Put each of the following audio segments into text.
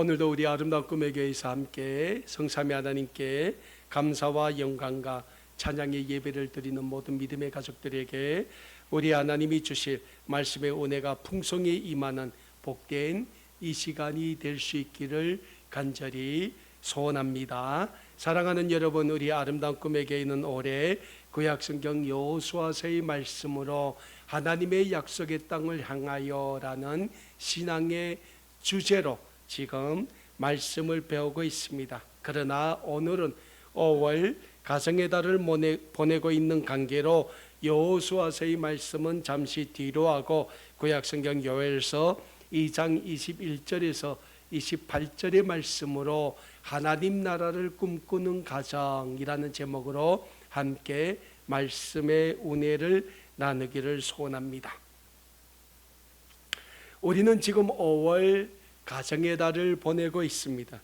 오늘도 우리 아름다운 꿈의 교회에서 함께 성삼위 하나님께 감사와 영광과 찬양의 예배를 드리는 모든 믿음의 가족들에게 우리 하나님이 주실 말씀의 은혜가 풍성히 임하는 복된 이 시간이 될 수 있기를 간절히 소원합니다. 사랑하는 여러분, 우리 아름다운 꿈의 교회는 올해 구약성경 여호수아서의 말씀으로 하나님의 약속의 땅을 향하여라는 신앙의 주제로 지금 말씀을 배우고 있습니다. 그러나 오늘은 5월 가정의 달을 보내고 있는 관계로 여호수아서의 말씀은 잠시 뒤로 하고 구약성경 요엘서 2장 21절에서 28절의 말씀으로 하나님 나라를 꿈꾸는 가정이라는 제목으로 함께 말씀의 은혜를 나누기를 소원합니다. 우리는 지금 5월 가정의 달을 보내고 있습니다.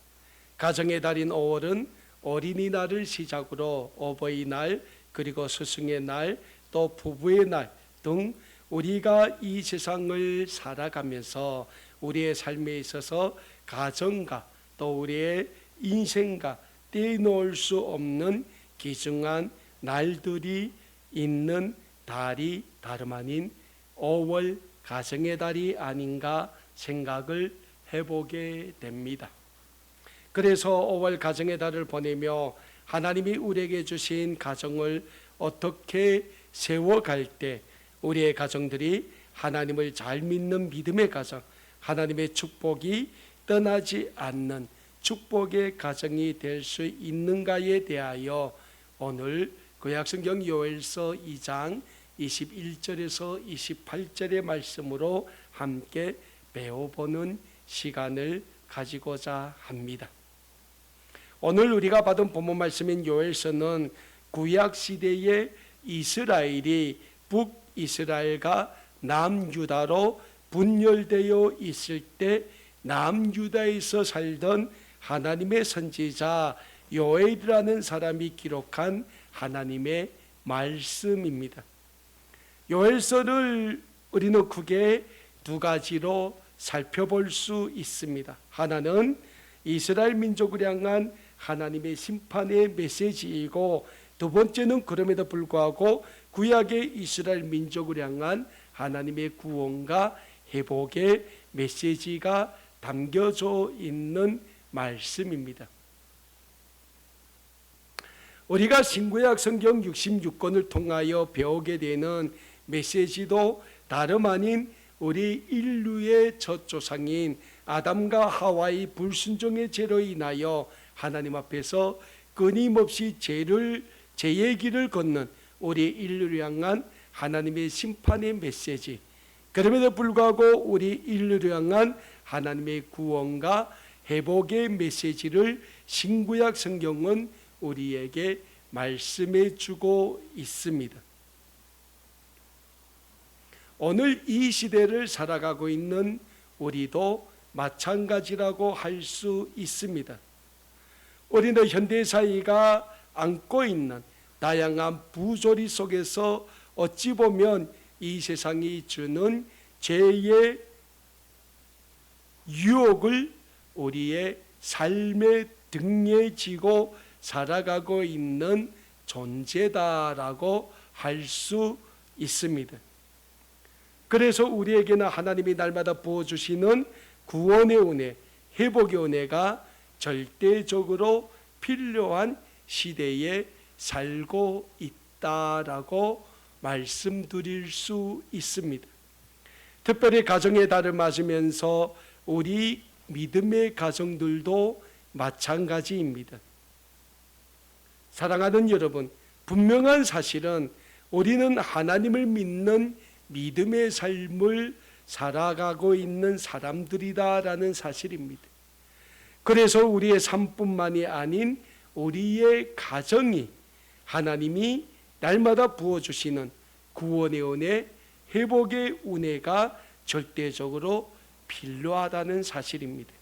가정의 달인 5월은 어린이날을 시작으로 어버이날, 그리고 스승의 날, 또 부부의 날 등 우리가 이 세상을 살아가면서 우리의 삶에 있어서 가정과 또 우리의 인생과 떼놓을 수 없는 귀중한 날들이 있는 달이 다름 아닌 5월 가정의 달이 아닌가 생각을 해보게 됩니다. 그래서 5월 가정의 달을 보내며 하나님이 우리에게 주신 가정을 어떻게 세워갈 때 우리의 가정들이 하나님을 잘 믿는 믿음의 가정, 하나님의 축복이 떠나지 않는 축복의 가정이 될 수 있는가에 대하여 오늘 구약성경 요엘서 2장 21절에서 28절의 말씀으로 함께 배워보는 시간을 가지고자 합니다. 오늘 우리가 받은 본문 말씀인 요엘서는 구약 시대의 이스라엘이 북이스라엘과 남유다로 분열되어 있을 때 남유다에서 살던 하나님의 선지자 요엘이라는 사람이 기록한 하나님의 말씀입니다. 요엘서를 우리는 크게 두 가지로 살펴볼 수 있습니다. 하나는 이스라엘 민족을 향한 하나님의 심판의 메시지이고, 두 번째는 그럼에도 불구하고 구약의 이스라엘 민족을 향한 하나님의 구원과 회복의 메시지가 담겨져 있는 말씀입니다. 우리가 신구약 성경 66권을 통하여 배우게 되는 메시지도 다름 아닌 우리 인류의 첫 조상인 아담과 하와의 불순종의 죄로 인하여 하나님 앞에서 끊임없이 죄의 길을 걷는 우리 인류를 향한 하나님의 심판의 메시지, 그럼에도 불구하고 우리 인류를 향한 하나님의 구원과 회복의 메시지를 신구약 성경은 우리에게 말씀해 주고 있습니다. 오늘 이 시대를 살아가고 있는 우리도 마찬가지라고 할 수 있습니다. 우리는 현대사회가 안고 있는 다양한 부조리 속에서 어찌 보면 이 세상이 주는 죄의 유혹을 우리의 삶의 등에 지고 살아가고 있는 존재다라고 할 수 있습니다. 그래서 우리에게는 하나님이 날마다 부어주시는 구원의 은혜, 회복의 은혜가 절대적으로 필요한 시대에 살고 있다라고 말씀드릴 수 있습니다. 특별히 가정의 달을 맞으면서 우리 믿음의 가정들도 마찬가지입니다. 사랑하는 여러분, 분명한 사실은 우리는 하나님을 믿는 믿음의 삶을 살아가고 있는 사람들이다라는 사실입니다. 그래서 우리의 삶뿐만이 아닌 우리의 가정이 하나님이 날마다 부어주시는 구원의 은혜, 회복의 은혜가 절대적으로 필요하다는 사실입니다.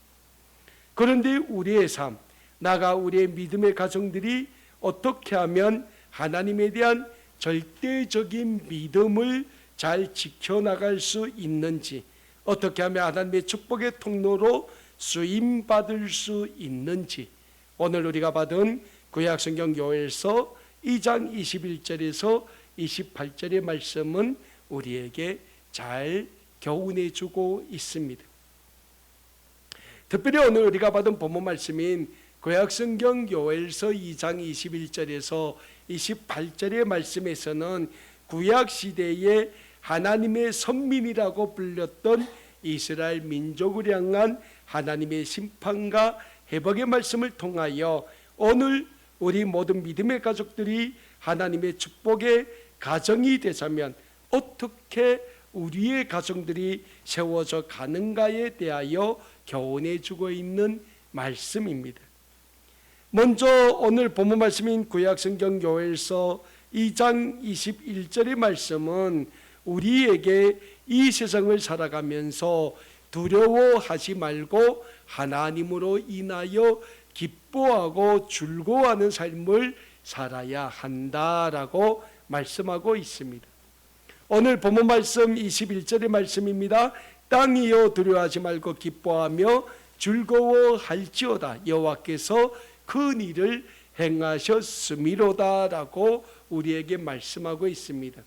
그런데 우리의 삶, 나아가 우리의 믿음의 가정들이 어떻게 하면 하나님에 대한 절대적인 믿음을 잘 지켜나갈 수 있는지, 어떻게 하면 하나님의 축복의 통로로 쓰임 받을 수 있는지 오늘 우리가 받은 구약성경 요엘서 2장 21절에서 28절의 말씀은 우리에게 잘 교훈해 주고 있습니다. 특별히 오늘 우리가 받은 본문 말씀인 구약성경 요엘서 2장 21절에서 28절의 말씀에서는 구약시대에 하나님의 선민이라고 불렸던 이스라엘 민족을 향한 하나님의 심판과 회복의 말씀을 통하여 오늘 우리 모든 믿음의 가족들이 하나님의 축복의 가정이 되자면 어떻게 우리의 가정들이 세워져 가는가에 대하여 교훈해 주고 있는 말씀입니다. 먼저 오늘 본문 말씀인 구약성경 요엘서 2장 21절의 말씀은 우리에게 이 세상을 살아가면서 두려워하지 말고 하나님으로 인하여 기뻐하고 즐거워하는 삶을 살아야 한다라고 말씀하고 있습니다. 오늘 본문 말씀 21절의 말씀입니다. 땅이여 두려워하지 말고 기뻐하며 즐거워할지어다 여호와께서 큰 일을 행하셨음이로다라고 우리에게 말씀하고 있습니다.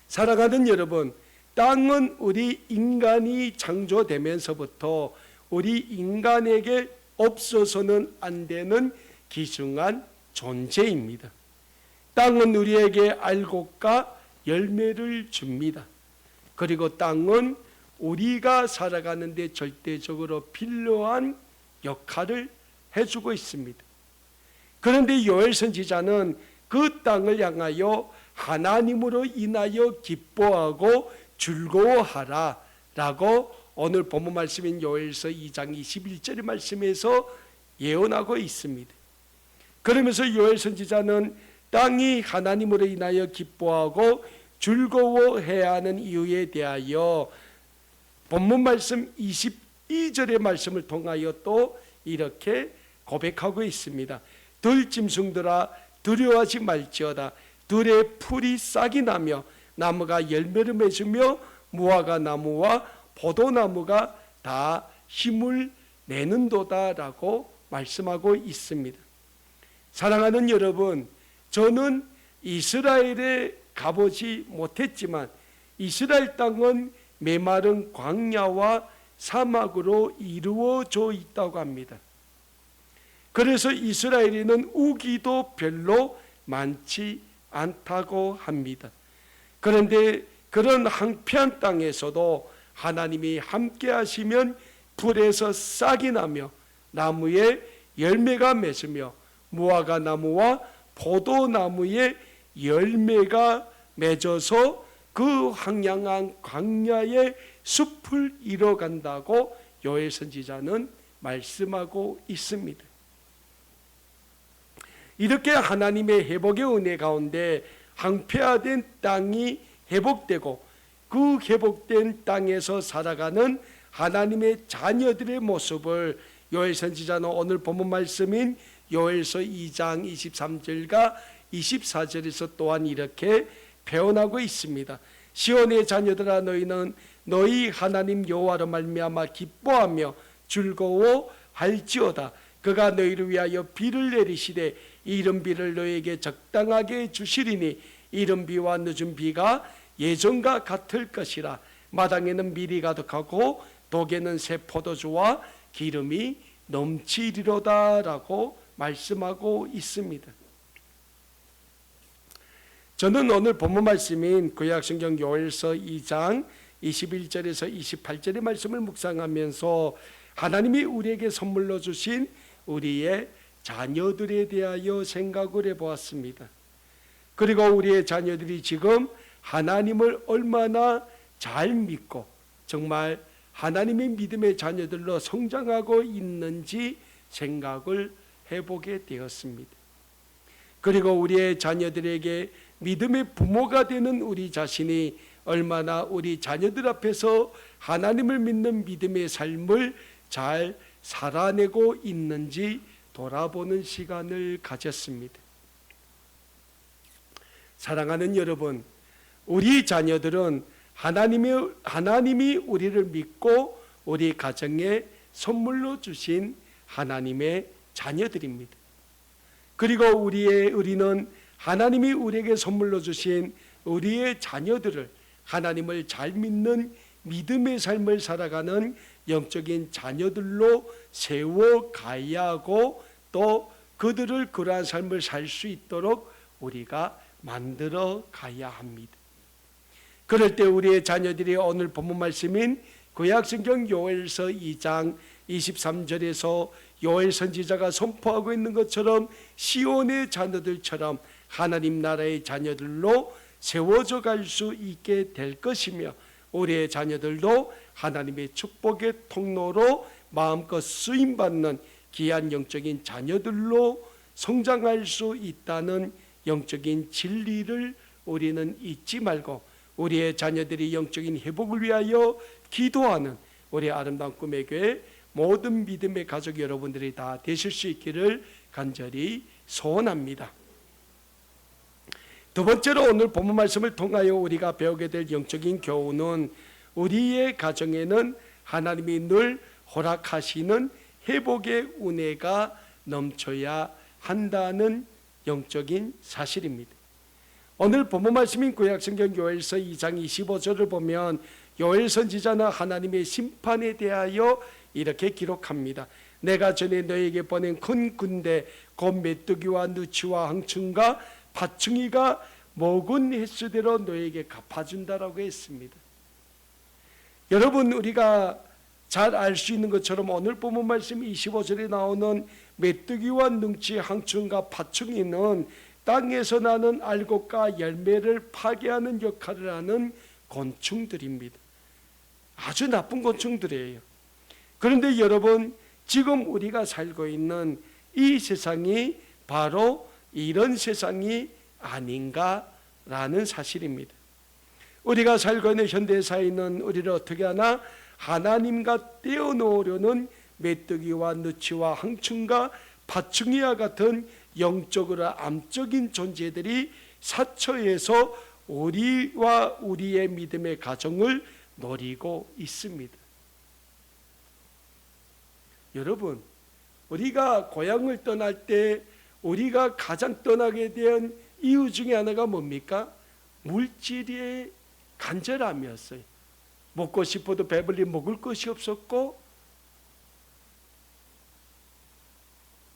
사랑하는 여러분, 땅은 우리 인간이 창조되면서부터 우리 인간에게 없어서는 안 되는 귀중한 존재입니다. 땅은 우리에게 알곡과 열매를 줍니다. 그리고 땅은 우리가 살아가는 데 절대적으로 필요한 역할을 해주고 있습니다. 그런데 요엘 선지자는 그 땅을 향하여 하나님으로 인하여 기뻐하고 즐거워하라 라고 오늘 본문 말씀인 요엘서 2장 21절의 말씀에서 예언하고 있습니다. 그러면서 요엘 선지자는 땅이 하나님으로 인하여 기뻐하고 즐거워해야 하는 이유에 대하여 본문 말씀 22절의 말씀을 통하여 또 이렇게 고백하고 있습니다. 들짐승들아 두려워하지 말지어다. 들의 풀이 싹이 나며 나무가 열매를 맺으며 무화과 나무와 포도나무가 다 힘을 내는도다라고 말씀하고 있습니다. 사랑하는 여러분, 저는 이스라엘에 가보지 못했지만 이스라엘 땅은 메마른 광야와 사막으로 이루어져 있다고 합니다. 그래서 이스라엘에는 우기도 별로 많지 않다고 합니다. 그런데 그런 황폐한 땅에서도 하나님이 함께 하시면 풀에서 싹이 나며 나무에 열매가 맺으며 무화과 나무와 포도나무에 열매가 맺어서 그 황량한 광야의 숲을 이뤄간다고 요엘 선지자는 말씀하고 있습니다. 이렇게 하나님의 회복의 은혜 가운데 황폐화된 땅이 회복되고 그 회복된 땅에서 살아가는 하나님의 자녀들의 모습을 요엘 선지자는 오늘 본문 말씀인 요엘서 2장 23절과 24절에서 또한 이렇게 표현하고 있습니다. 시온의 자녀들아 너희는 너희 하나님 여호와로 말미암아 기뻐하며 즐거워할지어다. 그가 너희를 위하여 비를 내리시되 이른 비를 너희에게 적당하게 주시리니 이른 비와 늦은 비가 예전과 같을 것이라. 마당에는 밀이 가득하고 독에는 새 포도주와 기름이 넘치리로다라고 말씀하고 있습니다. 저는 오늘 본문 말씀인 구약성경 요엘서 2장 21절에서 28절의 말씀을 묵상하면서 하나님이 우리에게 선물로 주신 우리의 자녀들에 대하여 생각을 해보았습니다. 그리고 우리의 자녀들이 지금 하나님을 얼마나 잘 믿고 정말 하나님의 믿음의 자녀들로 성장하고 있는지 생각을 해보게 되었습니다. 그리고 우리의 자녀들에게 믿음의 부모가 되는 우리 자신이 얼마나 우리 자녀들 앞에서 하나님을 믿는 믿음의 삶을 잘 살아내고 있는지 돌아보는 시간을 가졌습니다. 사랑하는 여러분, 우리 자녀들은 하나님이 우리를 믿고 우리 가정에 선물로 주신 하나님의 자녀들입니다. 그리고 우리는 하나님이 우리에게 선물로 주신 우리의 자녀들을 하나님을 잘 믿는 믿음의 삶을 살아가는 영적인 자녀들로 세워가야 하고, 또 그들을 그러한 삶을 살 수 있도록 우리가 만들어 가야 합니다. 그럴 때 우리의 자녀들이 오늘 본문 말씀인 구약성경 요엘서 2장 23절에서 요엘 선지자가 선포하고 있는 것처럼 시온의 자녀들처럼 하나님 나라의 자녀들로 세워져 갈 수 있게 될 것이며, 우리의 자녀들도 하나님의 축복의 통로로 마음껏 쓰임받는 귀한 영적인 자녀들로 성장할 수 있다는 영적인 진리를 우리는 잊지 말고, 우리의 자녀들이 영적인 회복을 위하여 기도하는 우리 아름다운 꿈의 교회 모든 믿음의 가족 여러분들이 다 되실 수 있기를 간절히 소원합니다. 두 번째로 오늘 본문 말씀을 통하여 우리가 배우게 될 영적인 교훈은, 우리의 가정에는 하나님이 늘 허락하시는 회복의 은혜가 넘쳐야 한다는 영적인 사실입니다. 오늘 본문 말씀인 구약성경 요엘서 2장 25절을 보면 요엘 선지자는 하나님의 심판에 대하여 이렇게 기록합니다. 내가 전에 너에게 보낸 큰 군대 곧 메뚜기와 누치와 항충과 팥충이가 먹은 횟수대로 너에게 갚아준다라고 했습니다. 여러분, 우리가 잘 알 수 있는 것처럼 오늘 본문 말씀 25절에 나오는 메뚜기와 능치, 항충과 팥충이는 땅에서 나는 알곡과 열매를 파괴하는 역할을 하는 곤충들입니다. 아주 나쁜 곤충들이에요. 그런데 여러분, 지금 우리가 살고 있는 이 세상이 바로 이런 세상이 아닌가라는 사실입니다. 우리가 살고 있는 현대사회는 우리를 어떻게 하나 하나님과 떼어놓으려는 메뚜기와 누치와 항충과 팥충이와 같은 영적으로 암적인 존재들이 사처해서 우리와 우리의 믿음의 가정을 노리고 있습니다. 여러분, 우리가 고향을 떠날 때 우리가 가장 떠나게 된 이유 중에 하나가 뭡니까? 물질의 간절함이었어요. 먹고 싶어도 배불리 먹을 것이 없었고,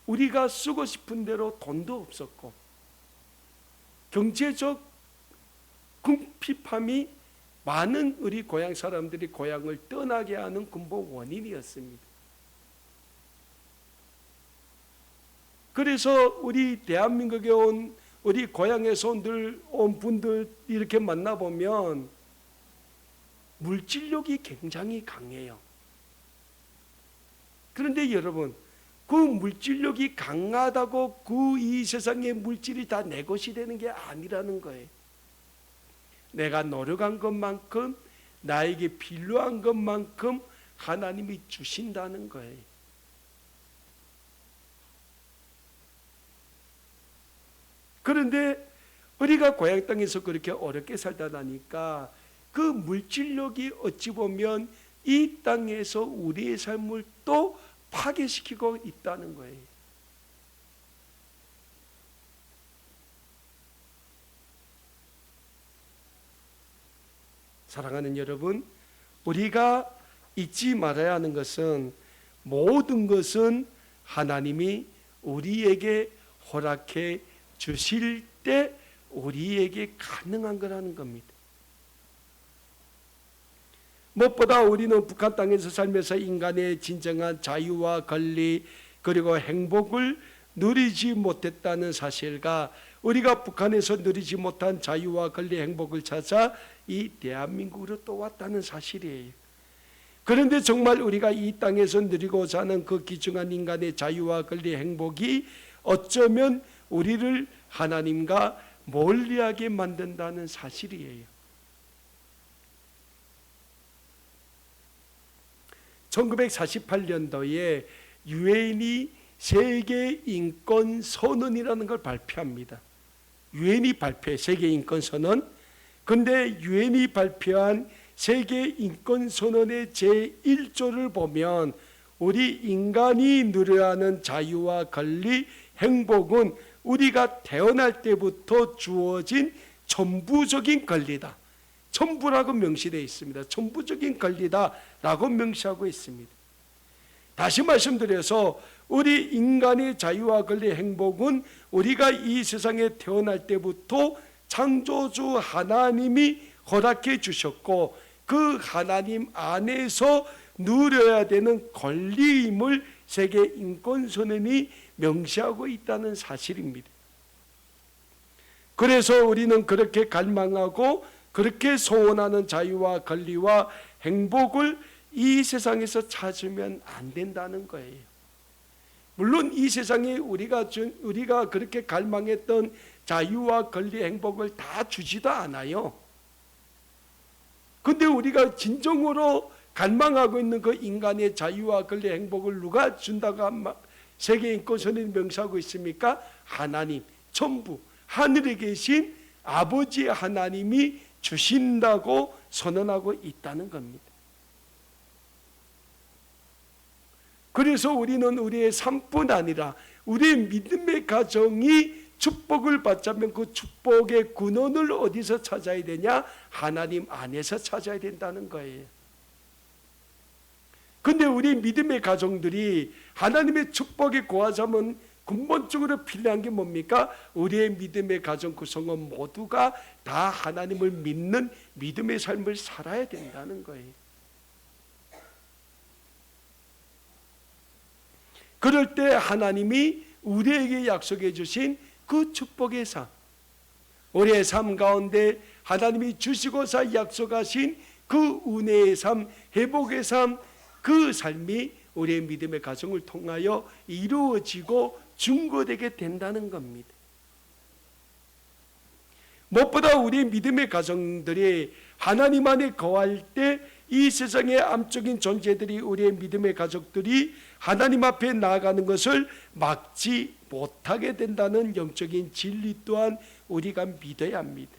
우리가 쓰고 싶은 대로 돈도 없었고, 경제적 궁핍함이 많은 우리 고향 사람들이 고향을 떠나게 하는 근본 원인이었습니다. 그래서 우리 대한민국에 온 우리 고향에서 온 분들 이렇게 만나보면 물질력이 굉장히 강해요. 그런데 여러분, 그 물질력이 강하다고 이 세상의 물질이 다 내 것이 되는 게 아니라는 거예요. 내가 노력한 것만큼, 나에게 필요한 것만큼 하나님이 주신다는 거예요. 그런데 우리가 고향 땅에서 그렇게 어렵게 살다 나니까 그 물질력이 어찌 보면 이 땅에서 우리의 삶을 또 파괴시키고 있다는 거예요. 사랑하는 여러분, 우리가 잊지 말아야 하는 것은 모든 것은 하나님이 우리에게 허락해 주실 때 우리에게 가능한 거라는 겁니다. 무엇보다 우리는 북한 땅에서 살면서 인간의 진정한 자유와 권리 그리고 행복을 누리지 못했다는 사실과 우리가 북한에서 누리지 못한 자유와 권리 행복을 찾아 이 대한민국으로 또 왔다는 사실이에요. 그런데 정말 우리가 이 땅에서 누리고자 하는 그 귀중한 인간의 자유와 권리 행복이 어쩌면 우리를 하나님과 멀리하게 만든다는 사실이에요. 1948년도에 유엔이 세계 인권 선언이라는 걸 발표합니다. 유엔이 발표해 세계 인권 선언. 근데 유엔이 발표한 세계 인권 선언의 제1조를 보면 우리 인간이 누려야 하는 자유와 권리, 행복은 우리가 태어날 때부터 주어진 천부적인 권리다. 천부라고 명시되어 있습니다. 천부적인 권리다라고 명시하고 있습니다. 다시 말씀드려서 우리 인간의 자유와 권리, 행복은 우리가 이 세상에 태어날 때부터 창조주 하나님이 허락해 주셨고 그 하나님 안에서 누려야 되는 권리임을 세계 인권선언이 명시하고 있다는 사실입니다. 그래서 우리는 그렇게 갈망하고 그렇게 소원하는 자유와 권리와 행복을 이 세상에서 찾으면 안 된다는 거예요. 물론 이 세상에 우리가 그렇게 갈망했던 자유와 권리, 행복을 다 주지도 않아요. 근데 우리가 진정으로 갈망하고 있는 그 인간의 자유와 권리, 행복을 누가 준다고 세계 인권선언이 명시하고 있습니까? 하나님, 천부, 하늘에 계신 아버지 하나님이 주신다고 선언하고 있다는 겁니다. 그래서 우리는 우리의 삶뿐 아니라 우리의 믿음의 가정이 축복을 받자면 그 축복의 근원을 어디서 찾아야 되냐? 하나님 안에서 찾아야 된다는 거예요. 근데 우리 믿음의 가정들이 하나님의 축복에 거하자면 근본적으로 필요한 게 뭡니까? 우리의 믿음의 가정 구성원 모두가 다 하나님을 믿는 믿음의 삶을 살아야 된다는 거예요. 그럴 때 하나님이 우리에게 약속해 주신 그 축복의 삶, 우리의 삶 가운데 하나님이 주시고서 약속하신 그 은혜의 삶, 회복의 삶, 그 삶이 우리의 믿음의 가정을 통하여 이루어지고 증거되게 된다는 겁니다. 무엇보다 우리의 믿음의 가정들이 하나님 안에 거할 때 이 세상의 암적인 존재들이 우리의 믿음의 가족들이 하나님 앞에 나아가는 것을 막지 못하게 된다는 영적인 진리 또한 우리가 믿어야 합니다.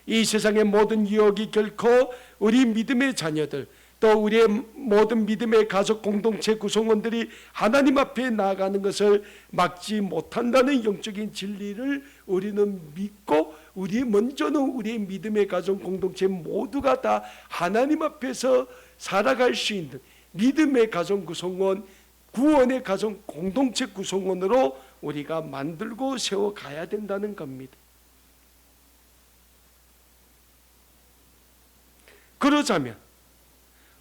이 세상의 모든 유혹이 결코 우리 믿음의 자녀들 또 우리의 모든 믿음의 가족 공동체 구성원들이 하나님 앞에 나아가는 것을 막지 못한다는 영적인 진리를 우리는 믿고 먼저는 우리의 믿음의 가족 공동체 모두가 다 하나님 앞에서 살아갈 수 있는 믿음의 가정 구성원, 구원의 가정 공동체 구성원으로 우리가 만들고 세워가야 된다는 겁니다. 그러자면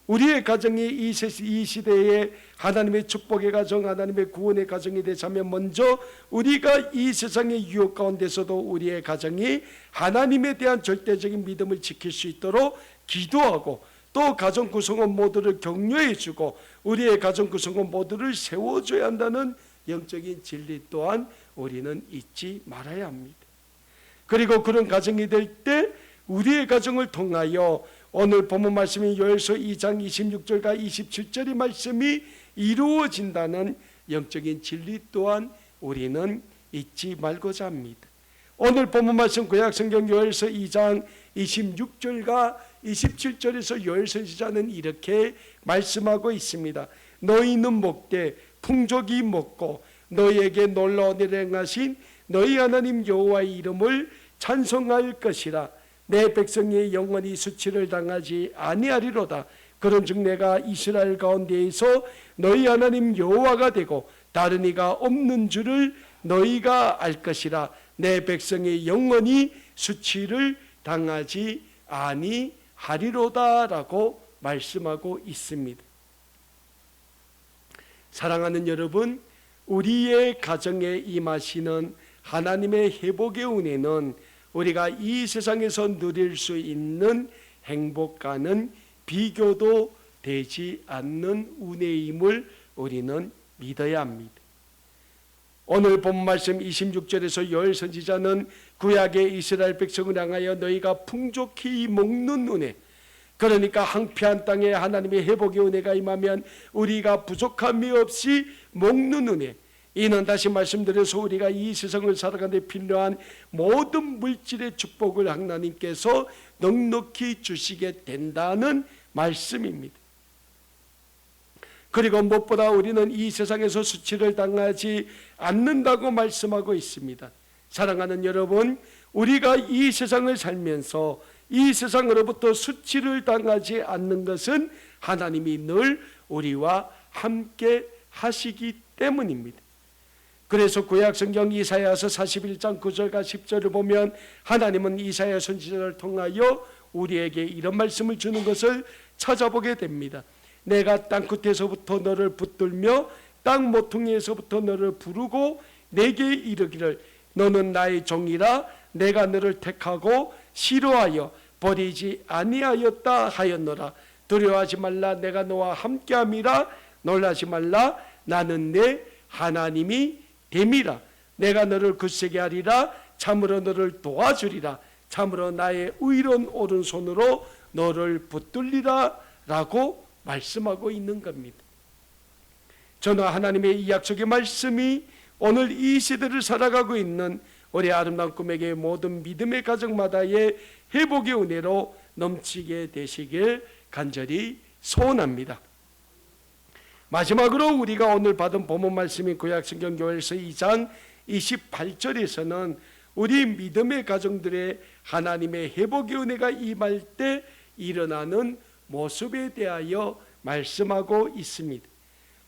우리의 가정이 이 시대에 하나님의 축복의 가정, 하나님의 구원의 가정이 되자면 먼저 우리가 이 세상의 유혹 가운데서도 우리의 가정이 하나님에 대한 절대적인 믿음을 지킬 수 있도록 기도하고 또 가정 구성원 모두를 격려해주고 우리의 가정 구성원 모두를 세워줘야 한다는 영적인 진리 또한 우리는 잊지 말아야 합니다. 그리고 그런 가정이 될 때 우리의 가정을 통하여 오늘 본문 말씀인 요엘서 2장 26절과 27절의 말씀이 이루어진다는 영적인 진리 또한 우리는 잊지 말고자 합니다. 오늘 본문 말씀 구약성경 요엘서 2장 26절과 27절에서 요엘 선지자는 이렇게 말씀하고 있습니다. 너희는 먹되 풍족이 먹고 너희에게 놀라운 일을 행하신 너희 하나님 여호와의 이름을 찬송할 것이라. 내 백성이 영원히 수치를 당하지 아니하리로다. 그런즉 내가 이스라엘 가운데에서 너희 하나님 여호와가 되고 다른 이가 없는 줄을 너희가 알 것이라. 내 백성이 영원히 수치를 당하지 아니하리로다라고 말씀하고 있습니다. 사랑하는 여러분, 우리의 가정에 임하시는 하나님의 회복의 은혜는 우리가 이 세상에서 누릴 수 있는 행복과는 비교도 되지 않는 은혜임을 우리는 믿어야 합니다. 오늘 본 말씀 26절에서 요엘 선지자는 구약의 이스라엘 백성을 향하여 너희가 풍족히 먹는 은혜, 그러니까 황폐한 땅에 하나님의 회복의 은혜가 임하면 우리가 부족함이 없이 먹는 은혜, 이는 다시 말씀드려서 우리가 이 세상을 살아가는 데 필요한 모든 물질의 축복을 하나님께서 넉넉히 주시게 된다는 말씀입니다. 그리고 무엇보다 우리는 이 세상에서 수치를 당하지 않는다고 말씀하고 있습니다. 사랑하는 여러분, 우리가 이 세상을 살면서 이 세상으로부터 수치를 당하지 않는 것은 하나님이 늘 우리와 함께 하시기 때문입니다. 그래서 구약성경 이사야서 41장 9절과 10절을 보면 하나님은 이사야 선지자를 통하여 우리에게 이런 말씀을 주는 것을 찾아보게 됩니다. 내가 땅끝에서부터 너를 붙들며 땅 모퉁이에서부터 너를 부르고 내게 이르기를 너는 나의 종이라 내가 너를 택하고 싫어하여 버리지 아니하였다 하였노라. 두려워하지 말라 내가 너와 함께함이라. 놀라지 말라 나는 내 하나님이 됨이라. 내가 너를 굳세게 하리라. 참으로 너를 도와주리라. 참으로 나의 의로운 오른손으로 너를 붙들리라 라고 말씀하고 있는 겁니다. 저는 하나님의 이 약속의 말씀이 오늘 이 시대를 살아가고 있는 우리 아름다운 꿈에게 모든 믿음의 가정마다의 회복의 은혜로 넘치게 되시길 간절히 소원합니다. 마지막으로 우리가 오늘 받은 본문 말씀인 구약성경 요엘서 2장 28절에서는 우리 믿음의 가정들의 하나님의 회복의 은혜가 임할 때 일어나는 모습에 대하여 말씀하고 있습니다.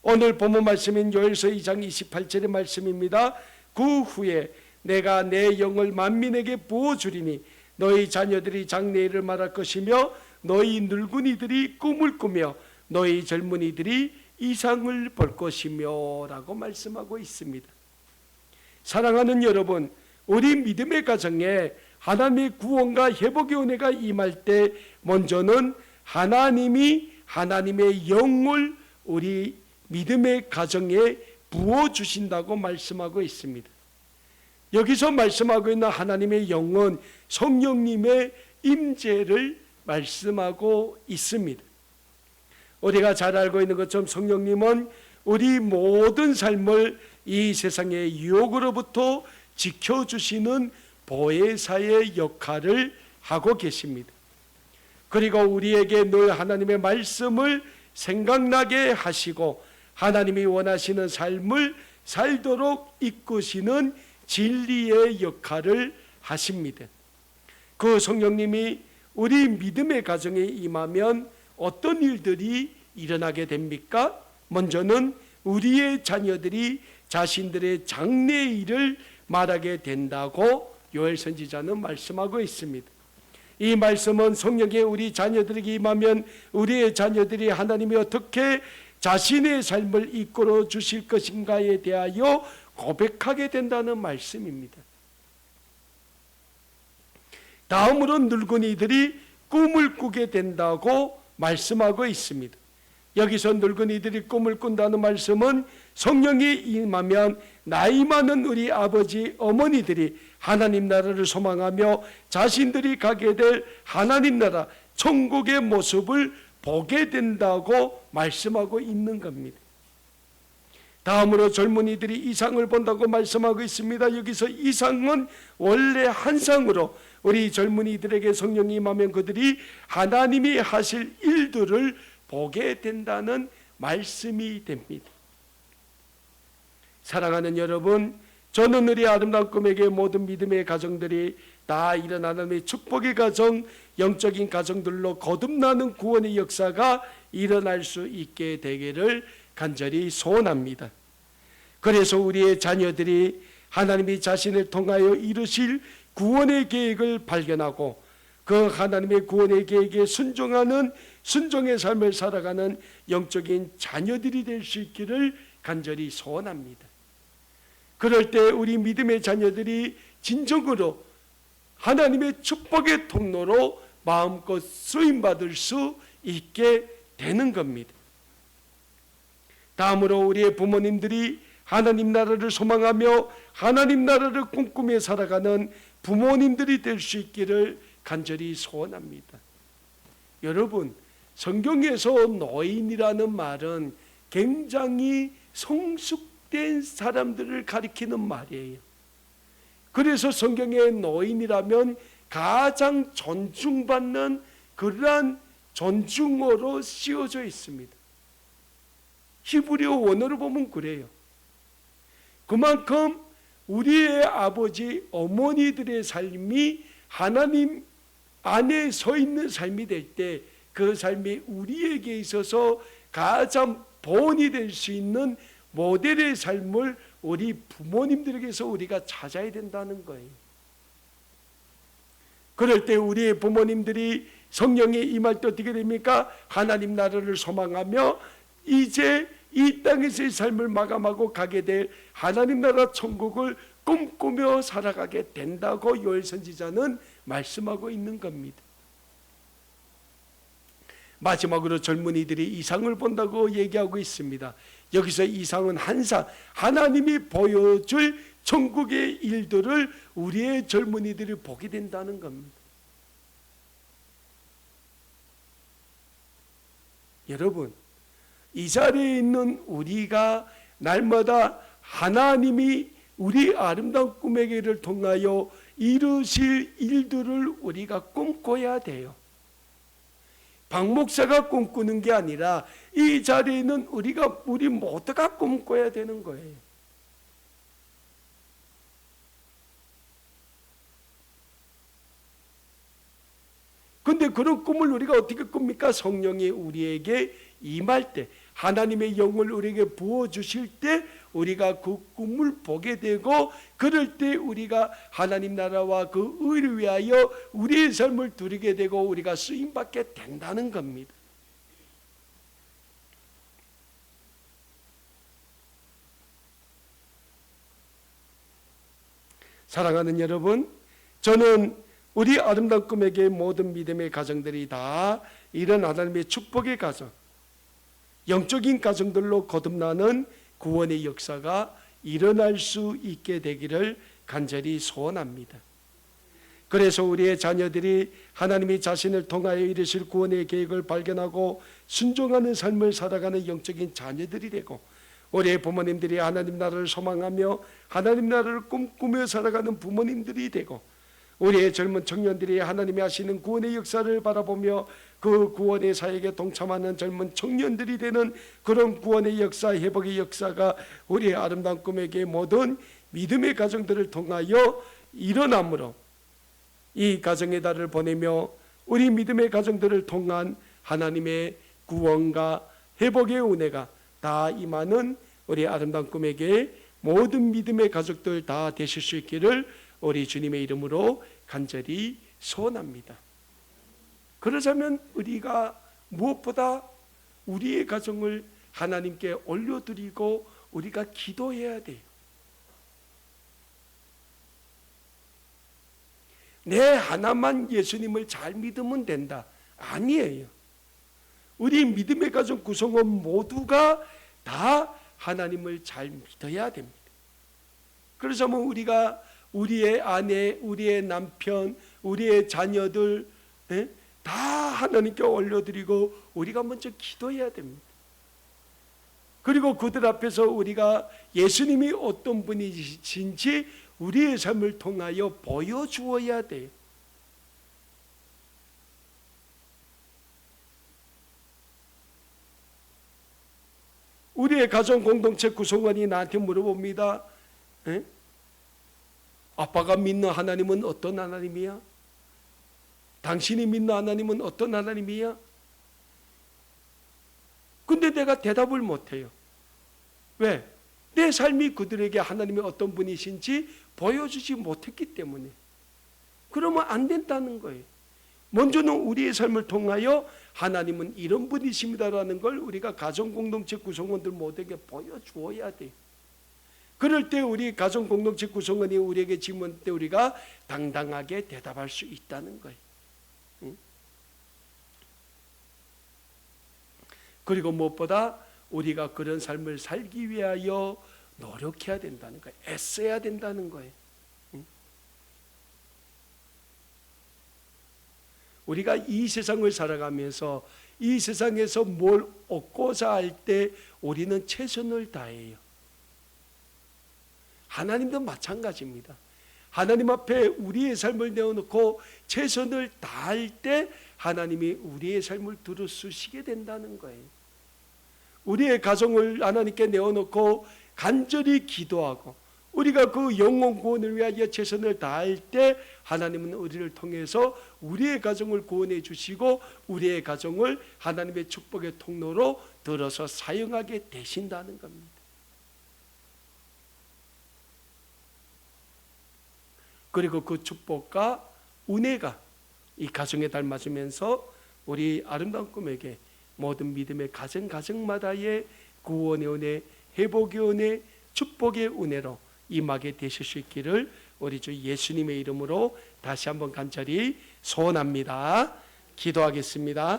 오늘 본문 말씀인 요엘서 2장 28절의 말씀입니다. 그 후에 내가 내 영을 만민에게 부어주리니 너희 자녀들이 장래일을 말할 것이며 너희 늙은이들이 꿈을 꾸며 너희 젊은이들이 이상을 볼 것이며 라고 말씀하고 있습니다. 사랑하는 여러분, 우리 믿음의 가정에 하나님의 구원과 회복의 은혜가 임할 때 먼저는 하나님이 하나님의 영을 우리 믿음의 가정에 부어주신다고 말씀하고 있습니다. 여기서 말씀하고 있는 하나님의 영은 성령님의 임재를 말씀하고 있습니다. 우리가 잘 알고 있는 것처럼 성령님은 우리 모든 삶을 이 세상의 유혹으로부터 지켜주시는 보혜사의 역할을 하고 계십니다. 그리고 우리에게 늘 하나님의 말씀을 생각나게 하시고 하나님이 원하시는 삶을 살도록 이끄시는 진리의 역할을 하십니다. 그 성령님이 우리 믿음의 가정에 임하면 어떤 일들이 일어나게 됩니까? 먼저는 우리의 자녀들이 자신들의 장래일을 말하게 된다고 요엘 선지자는 말씀하고 있습니다. 이 말씀은 성령이 우리 자녀들에게 임하면 우리의 자녀들이 하나님이 어떻게 자신의 삶을 이끌어 주실 것인가에 대하여 고백하게 된다는 말씀입니다. 다음으로 늙은이들이 꿈을 꾸게 된다고 말씀하고 있습니다. 여기서 늙은이들이 꿈을 꾼다는 말씀은 성령이 임하면 나이 많은 우리 아버지 어머니들이 하나님 나라를 소망하며 자신들이 가게 될 하나님 나라 천국의 모습을 보게 된다고 말씀하고 있는 겁니다. 다음으로 젊은이들이 이상을 본다고 말씀하고 있습니다. 여기서 이상은 원래 환상으로 우리 젊은이들에게 성령이 임하면 그들이 하나님이 하실 일들을 보게 된다는 말씀이 됩니다. 사랑하는 여러분, 저는 우리 아름다운 꿈에게 모든 믿음의 가정들이 다 일어나는 축복의 가정, 영적인 가정들로 거듭나는 구원의 역사가 일어날 수 있게 되기를 간절히 소원합니다. 그래서 우리의 자녀들이 하나님이 자신을 통하여 이루실 구원의 계획을 발견하고 그 하나님의 구원의 계획에 순종하는 순종의 삶을 살아가는 영적인 자녀들이 될 수 있기를 간절히 소원합니다. 그럴 때 우리 믿음의 자녀들이 진정으로 하나님의 축복의 통로로 마음껏 쓰임받을 수 있게 되는 겁니다. 다음으로 우리의 부모님들이 하나님 나라를 소망하며 하나님 나라를 꿈꾸며 살아가는 부모님들이 될 수 있기를 간절히 소원합니다. 여러분, 성경에서 노인이라는 말은 굉장히 성숙 못된 사람들을 가리키는 말이에요. 그래서 성경의 노인이라면 가장 존중받는 그러한 존중어로 씌워져 있습니다. 히브리어 원어로 보면 그래요. 그만큼 우리의 아버지, 어머니들의 삶이 하나님 안에 서 있는 삶이 될 때 그 삶이 우리에게 있어서 가장 본이 될 수 있는 모델의 삶을 우리 부모님들에게서 우리가 찾아야 된다는 거예요. 그럴 때 우리의 부모님들이 성령에 임할 때 어떻게 됩니까? 하나님 나라를 소망하며 이제 이 땅에서의 삶을 마감하고 가게 될 하나님 나라 천국을 꿈꾸며 살아가게 된다고 요엘 선지자는 말씀하고 있는 겁니다. 마지막으로 젊은이들이 이상을 본다고 얘기하고 있습니다. 여기서 이상은 항상 하나님이 보여줄 천국의 일들을 우리의 젊은이들이 보게 된다는 겁니다. 여러분, 이 자리에 있는 우리가 날마다 하나님이 우리 아름다운 꿈의 길을 통하여 이루실 일들을 우리가 꿈꿔야 돼요. 박 목사가 꿈꾸는 게 아니라 이 자리에 있는 우리 모두가 꿈꿔야 되는 거예요. 근데 그런 꿈을 우리가 어떻게 꿉니까? 성령이 우리에게 임할 때, 하나님의 영을 우리에게 부어주실 때 우리가 그 꿈을 보게 되고, 그럴 때 우리가 하나님 나라와 그 의를 위하여 우리의 삶을 드리게 되고 우리가 쓰임받게 된다는 겁니다. 사랑하는 여러분, 저는 우리 아름다운 꿈에게 모든 믿음의 가정들이 다 이런 하나님의 축복의 가정, 영적인 가정들로 거듭나는 구원의 역사가 일어날 수 있게 되기를 간절히 소원합니다. 그래서 우리의 자녀들이 하나님이 자신을 통하여 이루실 구원의 계획을 발견하고 순종하는 삶을 살아가는 영적인 자녀들이 되고, 우리의 부모님들이 하나님 나라를 소망하며 하나님 나라를 꿈꾸며 살아가는 부모님들이 되고, 우리의 젊은 청년들이 하나님이 하시는 구원의 역사를 바라보며 그 구원의 사역에 동참하는 젊은 청년들이 되는 그런 구원의 역사, 회복의 역사가 우리의 아름다운 꿈에게 모든 믿음의 가정들을 통하여 일어나므로 이 가정의 달을 보내며 우리 믿음의 가정들을 통한 하나님의 구원과 회복의 은혜가 다 임하는 우리 아름다운 꿈에게 모든 믿음의 가족들 다 되실 수 있기를 우리 주님의 이름으로 간절히 소원합니다. 그러자면 우리가 무엇보다 우리의 가정을 하나님께 올려드리고 우리가 기도해야 돼요. 내 하나만 예수님을 잘 믿으면 된다. 아니에요. 우리 믿음의 가정 구성원 모두가 다 하나님을 잘 믿어야 됩니다. 그러자면 우리가 우리의 아내, 우리의 남편, 우리의 자녀들 다 하나님께 올려드리고 우리가 먼저 기도해야 됩니다. 그리고 그들 앞에서 우리가 예수님이 어떤 분이신지 우리의 삶을 통하여 보여주어야 돼요. 우리의 가정 공동체 구성원이 나한테 물어봅니다. 아빠가 믿는 하나님은 어떤 하나님이야? 당신이 믿는 하나님은 어떤 하나님이야? 근데 내가 대답을 못해요. 왜? 내 삶이 그들에게 하나님이 어떤 분이신지 보여주지 못했기 때문에. 그러면 안 된다는 거예요. 먼저는 우리의 삶을 통하여 하나님은 이런 분이십니다라는 걸 우리가 가정 공동체 구성원들 모두에게 보여주어야 돼요. 그럴 때 우리 가정 공동체 구성원이 우리에게 질문할 때 우리가 당당하게 대답할 수 있다는 거예요. 그리고 무엇보다 우리가 그런 삶을 살기 위하여 노력해야 된다는 거예요. 애써야 된다는 거예요. 우리가 이 세상을 살아가면서 이 세상에서 뭘 얻고자 할 때 우리는 최선을 다해요. 하나님도 마찬가지입니다. 하나님 앞에 우리의 삶을 내어놓고 최선을 다할 때 하나님이 우리의 삶을 들어주시게 된다는 거예요. 우리의 가정을 하나님께 내어놓고 간절히 기도하고 우리가 그 영혼 구원을 위하여 최선을 다할 때 하나님은 우리를 통해서 우리의 가정을 구원해 주시고 우리의 가정을 하나님의 축복의 통로로 들어서 사용하게 되신다는 겁니다. 그리고 그 축복과 은혜가 이 가정에 닮아지면서 우리 아름다운 꿈에게 모든 믿음의 가정마다의 구원의 은혜, 회복의 은혜, 축복의 은혜로 임하게 되실 수 있기를 우리 주 예수님의 이름으로 다시 한번 간절히 소원합니다. 기도하겠습니다.